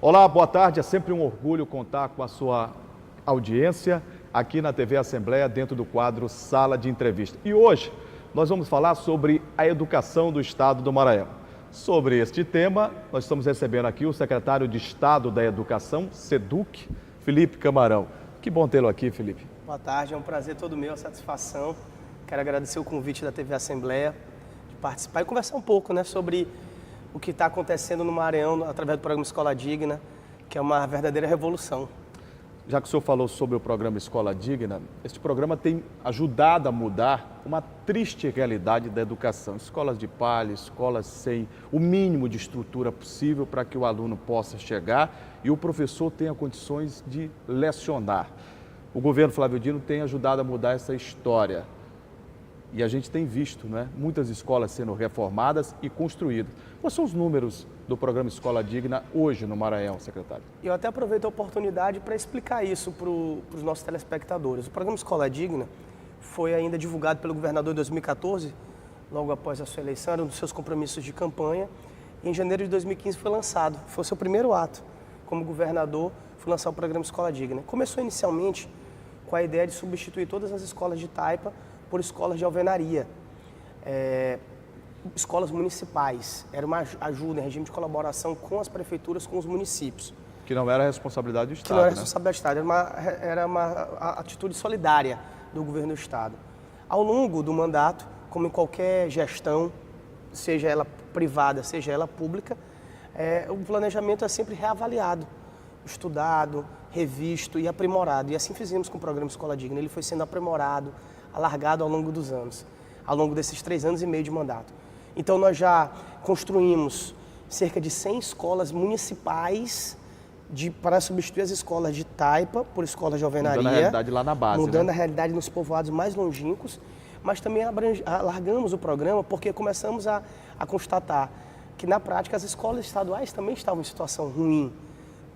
Olá, boa tarde. É sempre um orgulho contar com a sua audiência aqui na TV Assembleia, dentro do quadro Sala de Entrevista. E hoje nós vamos falar sobre a educação do Estado do Maranhão. Sobre este tema, nós estamos recebendo aqui o secretário de Estado da Educação, SEDUC, Felipe Camarão. Que bom tê-lo aqui, Felipe. Boa tarde, é um prazer todo meu, a satisfação. Quero agradecer o convite da TV Assembleia de participar e conversar um pouco, sobre o que está acontecendo no Maranhão através do programa Escola Digna, que é uma verdadeira revolução. Já que o senhor falou sobre o programa Escola Digna, este programa tem ajudado a mudar uma triste realidade da educação. Escolas de palha, escolas sem o mínimo de estrutura possível para que o aluno possa chegar e o professor tenha condições de lecionar. O governo Flávio Dino tem ajudado a mudar essa história. E a gente tem visto, muitas escolas sendo reformadas e construídas. Quais são os números do programa Escola Digna hoje no Maranhão, secretário? Eu até aproveito a oportunidade para explicar isso para os nossos telespectadores. O programa Escola Digna foi ainda divulgado pelo governador em 2014, logo após a sua eleição, era um dos seus compromissos de campanha. E em janeiro de 2015 foi lançado, foi o seu primeiro ato como governador, foi lançar o programa Escola Digna. Começou inicialmente com a ideia de substituir todas as escolas de taipa por escolas de alvenaria, escolas municipais. Era uma ajuda em regime de colaboração com as prefeituras, com os municípios. Que não era responsabilidade do Estado, Que não era responsabilidade do Estado, era uma atitude solidária do governo do Estado. Ao longo do mandato, como em qualquer gestão, seja ela privada, seja ela pública, o planejamento é sempre reavaliado, estudado, revisto e aprimorado. E assim fizemos com o programa Escola Digna. Ele foi sendo aprimorado, alargado ao longo dos anos, ao longo desses 3 anos e meio de mandato. Então nós já construímos cerca de 100 escolas municipais para substituir as escolas de taipa por escolas de alvenaria. Mudando a realidade lá na base. Mudando a realidade nos povoados mais longínquos, mas também alargamos o programa porque começamos a constatar que na prática as escolas estaduais também estavam em situação ruim,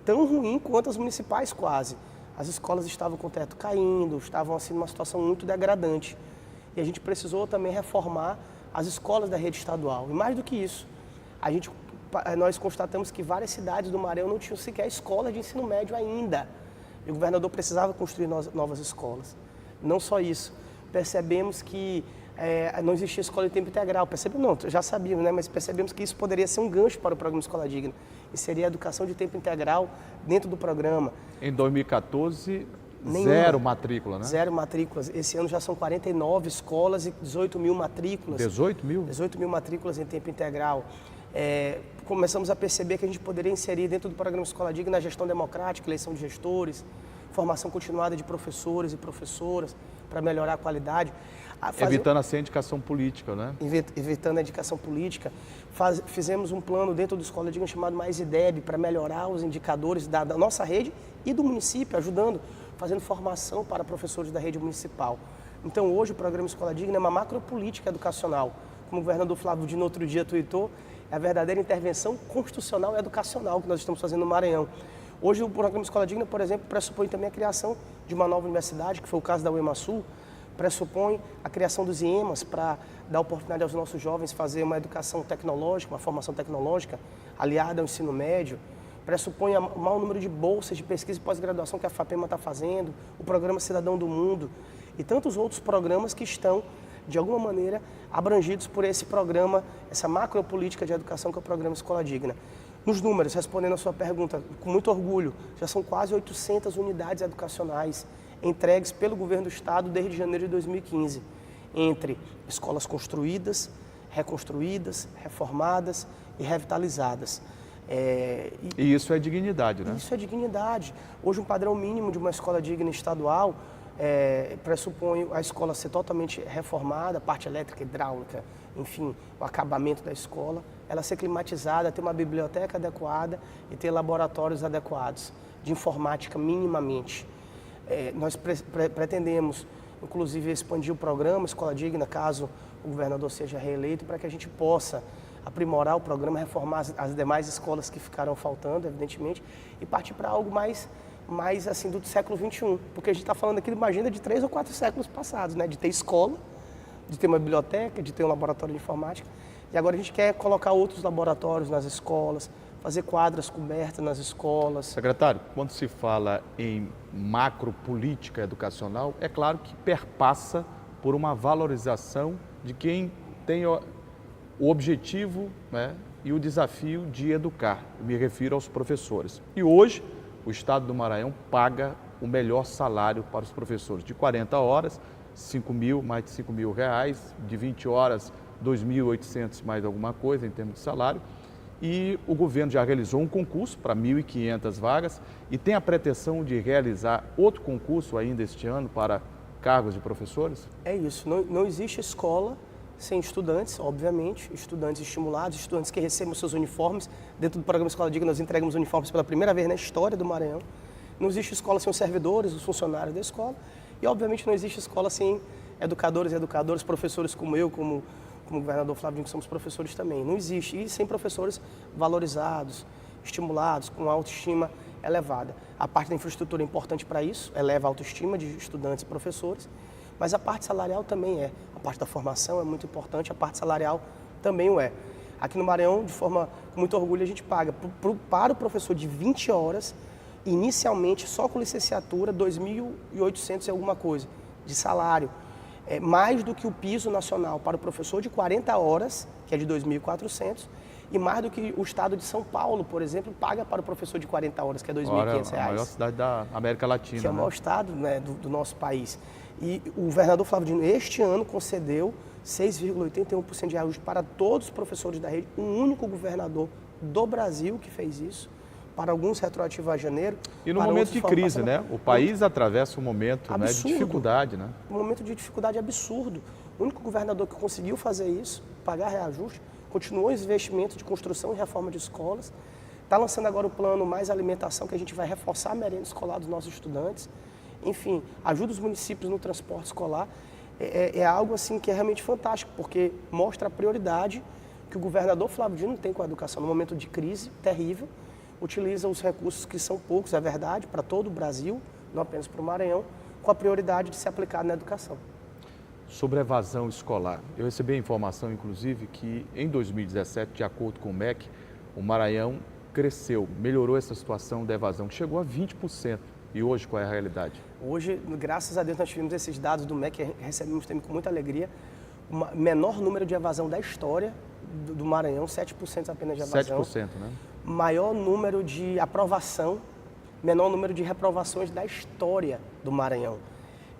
tão ruim quanto as municipais quase. As escolas estavam com o teto caindo, estavam assim numa situação muito degradante. E a gente precisou também reformar as escolas da rede estadual. E mais do que isso, nós constatamos que várias cidades do Maranhão não tinham sequer escola de ensino médio ainda. E o governador precisava construir novas escolas. Não só isso, percebemos que não existia escola de tempo integral. Já sabíamos, mas percebemos que isso poderia ser um gancho para o programa Escola Digna. E seria a educação de tempo integral dentro do programa. Em 2014, zero matrícula, né? Zero matrículas. Esse ano já são 49 escolas e 18 mil matrículas. 18 mil? 18 mil matrículas em tempo integral. Começamos a perceber que a gente poderia inserir dentro do programa Escola Digna a gestão democrática, eleição de gestores, formação continuada de professores e professoras para melhorar a qualidade. Evitando assim a indicação política, né? Evitando a indicação política. Fizemos um plano dentro do Escola Digna chamado Mais IDEB para melhorar os indicadores da nossa rede e do município, ajudando, fazendo formação para professores da rede municipal. Então hoje o programa Escola Digna é uma macropolítica educacional. Como o governador Flávio Dino outro dia tuitou, é a verdadeira intervenção constitucional e educacional que nós estamos fazendo no Maranhão. Hoje o programa Escola Digna, por exemplo, pressupõe também a criação de uma nova universidade, que foi o caso da UEMASul, pressupõe a criação dos IEMAs para dar oportunidade aos nossos jovens fazer uma educação tecnológica, uma formação tecnológica aliada ao ensino médio, pressupõe o maior número de bolsas de pesquisa e pós-graduação que a FAPEMA está fazendo, o Programa Cidadão do Mundo e tantos outros programas que estão, de alguma maneira, abrangidos por esse programa, essa macropolítica de educação que é o programa Escola Digna. Nos números, respondendo a sua pergunta, com muito orgulho, já são quase 800 unidades educacionais entregues pelo governo do Estado desde janeiro de 2015, entre escolas construídas, reconstruídas, reformadas e revitalizadas. E isso é dignidade, né? Isso é dignidade. Hoje, um padrão mínimo de uma escola digna estadual pressupõe a escola ser totalmente reformada, parte elétrica, hidráulica, enfim, o acabamento da escola, ela ser climatizada, ter uma biblioteca adequada e ter laboratórios adequados, de informática minimamente. Nós pretendemos, inclusive, expandir o programa Escola Digna, caso o governador seja reeleito, para que a gente possa aprimorar o programa, reformar as demais escolas que ficaram faltando, evidentemente, e partir para algo mais assim do século XXI, porque a gente está falando aqui de uma agenda de 3 ou 4 séculos passados, de ter escola, de ter uma biblioteca, de ter um laboratório de informática, e agora a gente quer colocar outros laboratórios nas escolas, fazer quadras cobertas nas escolas. Secretário, quando se fala em macropolítica educacional, é claro que perpassa por uma valorização de quem tem o objetivo, né, e o desafio de educar. Eu me refiro aos professores. E hoje, o Estado do Maranhão paga o melhor salário para os professores. De 40 horas, mais de 5 mil reais, de 20 horas, 2.800 mais alguma coisa em termos de salário. E o governo já realizou um concurso para 1.500 vagas e tem a pretensão de realizar outro concurso ainda este ano para cargos de professores? É isso, não existe escola sem estudantes, obviamente, estudantes estimulados, estudantes que recebem os seus uniformes. Dentro do programa Escola Digna, nós entregamos uniformes pela primeira vez na história do Maranhão. Não existe escola sem os servidores, os funcionários da escola. E, obviamente, não existe escola sem educadores e educadoras, professores como eu, como o governador Flávio Dino, que somos professores também. Não existe. E sem professores valorizados, estimulados, com autoestima elevada. A parte da infraestrutura é importante para isso, eleva a autoestima de estudantes e professores, mas a parte salarial também é. A parte da formação é muito importante, a parte salarial também o é. Aqui no Maranhão, com muito orgulho, a gente paga para o professor de 20 horas, inicialmente, só com licenciatura, 2.800 e alguma coisa de salário. É mais do que o piso nacional para o professor de 40 horas, que é de 2.400, e mais do que o estado de São Paulo, por exemplo, paga para o professor de 40 horas, que é R$ 2.500. A maior cidade da América Latina. Que é o maior estado, né, do nosso país. E o governador Flávio Dino, este ano, concedeu 6,81% de reajuste para todos os professores da rede, um único governador do Brasil que fez isso, para alguns retroativo a janeiro. E no momento de crise, né? O país atravessa um momento, né, de dificuldade, né? Um momento de dificuldade absurdo. O único governador que conseguiu fazer isso, pagar reajuste, continuou os investimentos de construção e reforma de escolas, está lançando agora o plano Mais Alimentação, que a gente vai reforçar a merenda escolar dos nossos estudantes. Enfim, ajuda os municípios no transporte escolar. É algo assim que é realmente fantástico, porque mostra a prioridade que o governador Flávio Dino tem com a educação no momento de crise terrível. Utiliza os recursos que são poucos, é verdade, para todo o Brasil, não apenas para o Maranhão, com a prioridade de ser aplicado na educação. Sobre a evasão escolar, eu recebi a informação, inclusive, que em 2017, de acordo com o MEC, o Maranhão cresceu, melhorou essa situação da evasão, que chegou a 20%. E hoje, qual é a realidade? Hoje, graças a Deus, nós tivemos esses dados do MEC, recebemos também com muita alegria, o menor número de evasão da história do Maranhão, 7% apenas de evasão. 7%, né? Maior número de aprovação, menor número de reprovações da história do Maranhão.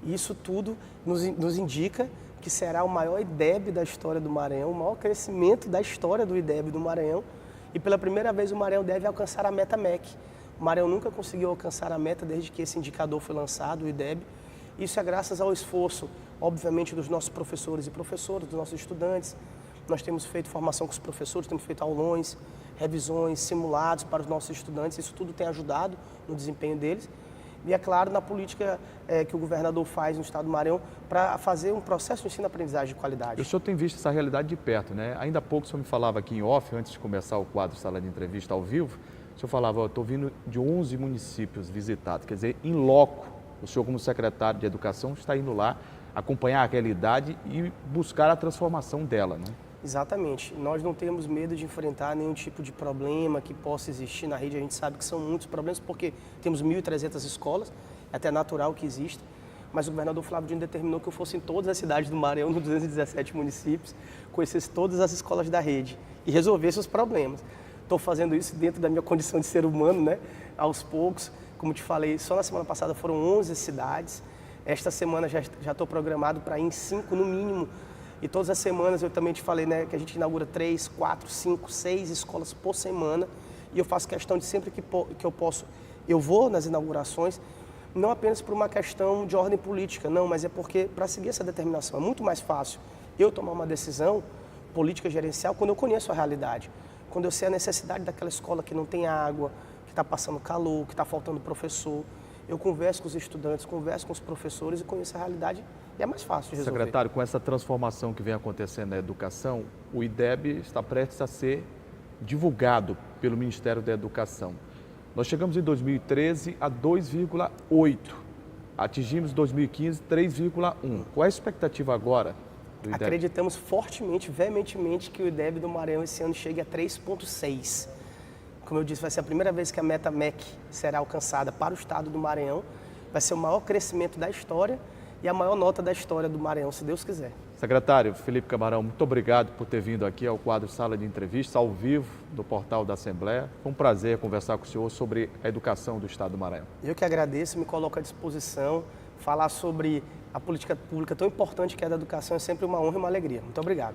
Isso tudo nos indica que será o maior IDEB da história do Maranhão, o maior crescimento da história do IDEB do Maranhão. E pela primeira vez o Maranhão deve alcançar a meta MEC. O Maranhão nunca conseguiu alcançar a meta desde que esse indicador foi lançado, o IDEB. Isso é graças ao esforço, obviamente, dos nossos professores e professoras, dos nossos estudantes. Nós temos feito formação com os professores, temos feito aulões, revisões, simulados para os nossos estudantes. Isso tudo tem ajudado no desempenho deles. E, é claro, na política que o governador faz no estado do Maranhão para fazer um processo de ensino-aprendizagem de qualidade. O senhor tem visto essa realidade de perto, né? Ainda há pouco o senhor me falava aqui em off, antes de começar o quadro Sala de Entrevista ao vivo, o senhor falava, estou vindo de 11 municípios visitados, quer dizer, em loco, o senhor como secretário de Educação está indo lá acompanhar a realidade e buscar a transformação dela, né? Exatamente. Nós não temos medo de enfrentar nenhum tipo de problema que possa existir na rede. A gente sabe que são muitos problemas porque temos 1.300 escolas, é até natural que exista. Mas o governador Flávio Dino determinou que eu fosse em todas as cidades do Maranhão, nos 217 municípios, conhecesse todas as escolas da rede e resolvesse os problemas. Estou fazendo isso dentro da minha condição de ser humano, né? Aos poucos. Como te falei, só na semana passada foram 11 cidades. Esta semana já estou programado para ir em 5 no mínimo. E todas as semanas eu também te falei, né, que a gente inaugura 3, 4, 5, 6 escolas por semana. E eu faço questão de sempre que eu posso, eu vou nas inaugurações, não apenas por uma questão de ordem política, não, mas é porque para seguir essa determinação é muito mais fácil eu tomar uma decisão política gerencial quando eu conheço a realidade. Quando eu sei a necessidade daquela escola que não tem água, que está passando calor, que está faltando professor. Eu converso com os estudantes, converso com os professores e conheço a realidade e é mais fácil de resolver. Secretário, com essa transformação que vem acontecendo na educação, o IDEB está prestes a ser divulgado pelo Ministério da Educação. Nós chegamos em 2013 a 2,8. Atingimos em 2015 3,1. Qual é a expectativa agora do IDEB? Acreditamos fortemente, veementemente, que o IDEB do Maranhão esse ano chegue a 3,6. Como eu disse, vai ser a primeira vez que a meta MEC será alcançada para o estado do Maranhão. Vai ser o maior crescimento da história e a maior nota da história do Maranhão, se Deus quiser. Secretário Felipe Camarão, muito obrigado por ter vindo aqui ao quadro Sala de Entrevistas, ao vivo, do portal da Assembleia. Foi um prazer conversar com o senhor sobre a educação do estado do Maranhão. Eu que agradeço, me coloco à disposição. Falar sobre a política pública tão importante que é a da educação é sempre uma honra e uma alegria. Muito obrigado.